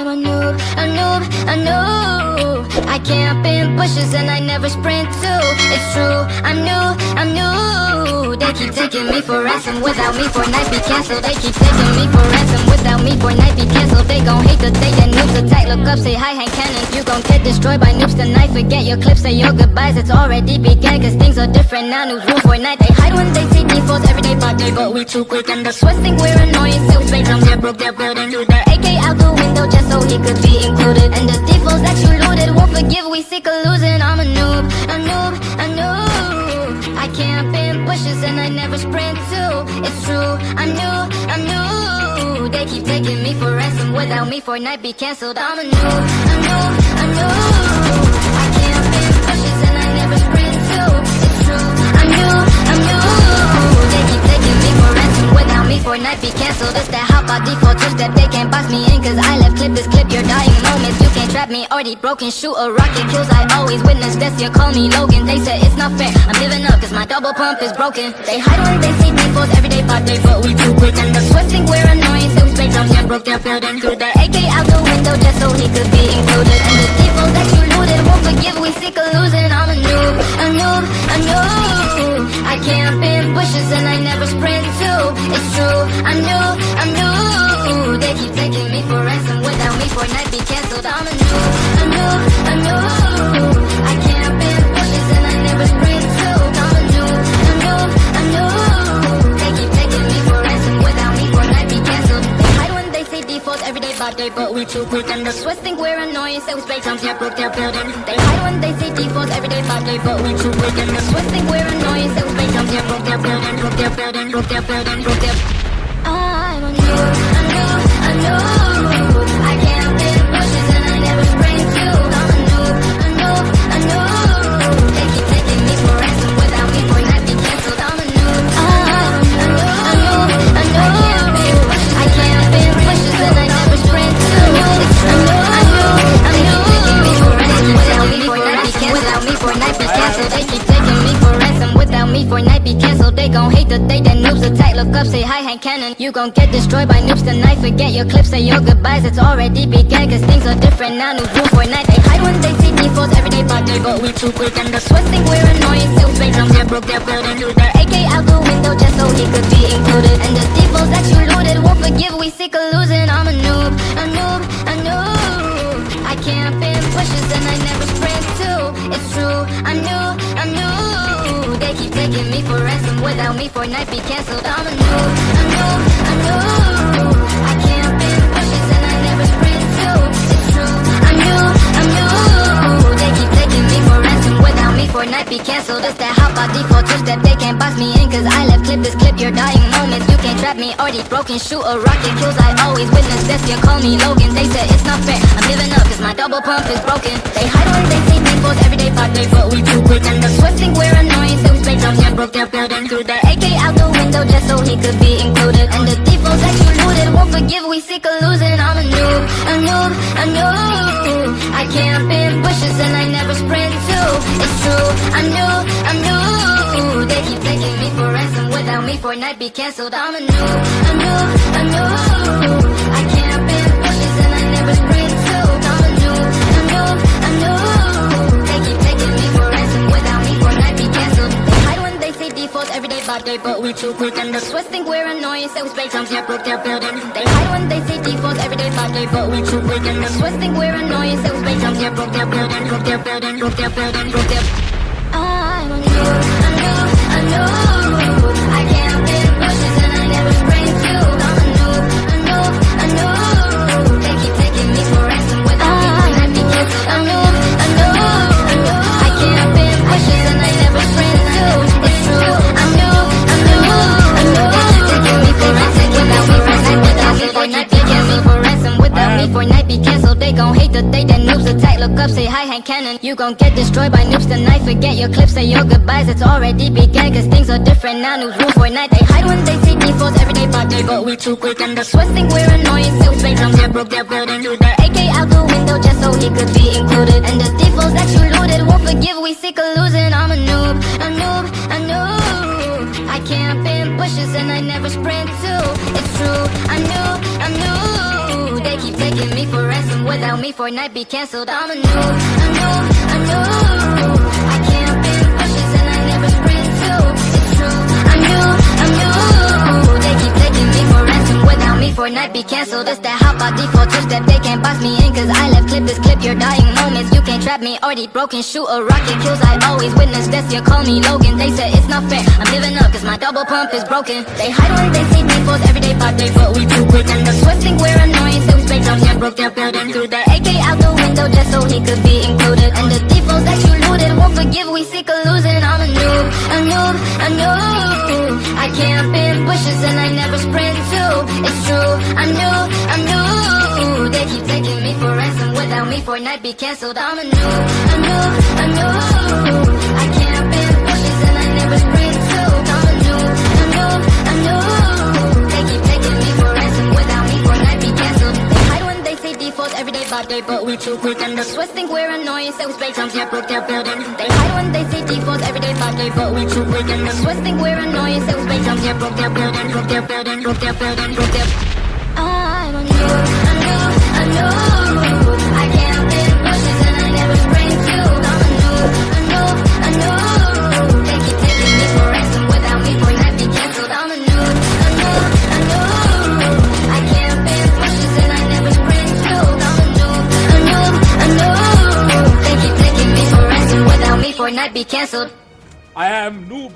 I'm a noob, a noob, a noob. I camp in bushes and I never sprint too. It's true, I'm new. They keep taking me for ransom. Without me, Fortnite be cancelled. They keep taking me for ransom. Without me, Fortnite be cancelled. They gon' hate the day that noobs attack. Look up, say hi, hand cannon. You gon' get destroyed by noobs tonight. Forget your clips, say your goodbyes. It's already began, cause things are different now. Noobs rule Fortnite. They hide when they see defaults every day by day, but we too quick. And the sweats think we're annoying. Sales fake drums, yeah, broke their building. Threw their AK out the window just so he could be included. And the defaults that you looted won't forgive, we sick of losing. I'm a noob, a noob, a noob. I camp in bushes and I never sprint too. It's true, I'm new. They keep taking me for ransom. Without me, Fortnite be cancelled. I'm a noob, a noob, a noob. I camp in bushes and I never sprint too. It's true, I'm new. They keep taking me for ransom. Without me, Fortnite be cancelled. It's that hop by default twist that they can't box me in, cause I left clip this clip your dying moments. You can't trap me, already broken. Shoot a rocket kills, I always witness death. You call me Logan. They said it's not fair, I'm giving up cause my double pump is broken. They hide when they see defaults every day by day, but we too quick. And the sweats think we're annoying. Sales fake drums, yeah, broke their building. Threw their AK out the window just so he could be included. And the defaults that you looted won't forgive, we sick of losing. I'm a noob, a noob, a noob. I camp in bushes and I never sprint too. It's true, I'm new. They keep taking me for ransom. Without me, Fortnite be cancelled. I'm a noob, a noob, a noob. I camp in bushes and I never sprint too. I'm a noob, a noob, a noob. They keep taking me for ransom. Without me, Fortnite be cancelled. They hide when they see defaults every day by day, but we too quick. And the sweats think we're annoying. Sales fake drums, yeah, broke their building. They hide when they see defaults every day by day, but we too quick. And the sweats think we're annoying. Sales fake drums, yeah, broke their building. Broke their building, broke their building, broke their. I'm a noob, a noob, a noob. I camp in bushes and I never sprint too. I'm a noob, a noob, a noob. They keep taking me for ransom. Without me, Fortnite be cancelled. I'm a noob, a noob, a noob. I camp in bushes and I never sprint too. A noob. Without me, Fortnite be cancelled. Without me, Fortnite be cancelled. They keep taking me for ransom. Without me, Fortnite be cancelled. They gon' hate the day that noobs attack. Look up, say hi, hand cannon. You gon' get destroyed by noobs tonight. Forget your clips, say your goodbyes. It's already began, cause things are different now. Noobs rule Fortnite. They hide when they see defaults every day by day, but we too quick. And the sweats think we're annoying. Sales fake drums, yeah, broke their building. Threw their AK out the window just so he could be included. And the defaults that you looted won't forgive, we sick of losing. I'm a noob, a noob, a noob. I camp in bushes and I never sprint too. It's true, I'm new. They keep taking me for ransom. Without me, Fortnite be cancelled. I'm a noob, a noob, a noob. I camp in bushes and I never sprint too. It's true, I'm new. They keep taking me for ransom. Without me, Fortnite be cancelled. It's that hop by default twist that they can't box me in, cause I left clip this clip your dying moments. You can't trap me, already broken. Shoot a rocket kills, I always witness death. You call me Logan. They said it's not fair, I'm giving up cause my double pump is broken. They hide when they see defaults every day by day, but we too quick. And the sweats think we're annoying. Sales fake drums, yeah, broke their building. Threw their AK out the window just so he could be included. And the defaults that you looted won't forgive, we sick of losing. I'm a noob, a noob, a noob. I camp in bushes and I never sprint too. It's true, I'm new. They keep taking me for ransom. Without me, Fortnite be cancelled. I'm a noob, a noob, a noob. I camp in bushes and I never sprint too. I'm a noob, a noob, a noob. They keep taking me for ransom. Without me, Fortnite be cancelled. They hide when they see defaults every day by day, but we too quick. And the sweats think we're annoying. Sales fake drums, yeah, broke their building. They hide when they see defaults every day by day, but we too quick. And the sweats think we're annoying. Sales fake drums, yeah, broke their building. Broke their building, broke their building, broke their. I'm a noob, a noob, a noob. I camp in bushes and I never sprint too. I'm a noob, a noob, a noob. They keep taking me for ransom. Without me, Fortnite be cancelled. I'm a noob, a noob. I camp in bushes and I never sprint too. It's true, I'm noob, a noob. They keep taking me for ransom. Without me, Fortnite be cancelled. For ransom. Without me, Fortnite be cancelled. They gon' hate the day that noobs attack. Look up, say hi, hand cannon. You gon' get destroyed by noobs tonight. Forget your clips, say your goodbyes. It's already began, cause things are different now. Noobs rule Fortnite. They hide when they see defaults every day by day, but we too quick. And the sweats think we're annoying. Sales fake drums, yeah, broke their building. Threw their AK out the window just so he could be included. And the defaults that you looted won't forgive, we sick of losing. I'm a noob, a noob, a noob. I camp in bushes and I never sprint too. It's true, I'm new. They keep taking me for ransom. Without me, Fortnite be cancelled. I'm a noob. I can't bend bushes and I never sprint too. It's true. I'm new. They keep taking me for ransom. Without me, Fortnite be cancelled. It's that hop by default two step. They can't box me in cause I left clip this clip. Your dying moments. You can't trap me. Already broken. Shoot a rocket kills. I always witness death. You call me Logan. They said it's not fair. I'm living up cause my double pump is broken. They hide when they see defaults every day by day, but we too quick. And the Swiss think we're annoying, so we straight drums and broke their building. Threw the AK out the window just so he could be included. And the defaults that you looted won't forgive, we sick of losing. I'm a noob. I can't bend bushes and I never sprint too. It's true. I'm new. They keep taking me for ransom. Without me, Fortnite be cancelled. I'm a noob. I can't bend bushes and I never sprint too. I'm a noob. They keep taking me for ransom. Without me, Fortnite be cancelled. They hide when they say defaults every day by day, but we too quick. And the Swiss think we're annoying, so we spray drums, yeah, broke their building. They hide when they say defaults every day by day, but we too quick. And the Swiss think we're annoying, so we spray drums, yeah, broke their building. I'm a noob. I can't bend bushes and I never sprint too. I'm a noob. They keep taking me for ransom. Without me, Fortnite be cancelled. I'm a noob. I can't bend bushes and I never sprint too. I'm a noob. They keep taking me for ransom. Without me, Fortnite be cancelled. I am noob.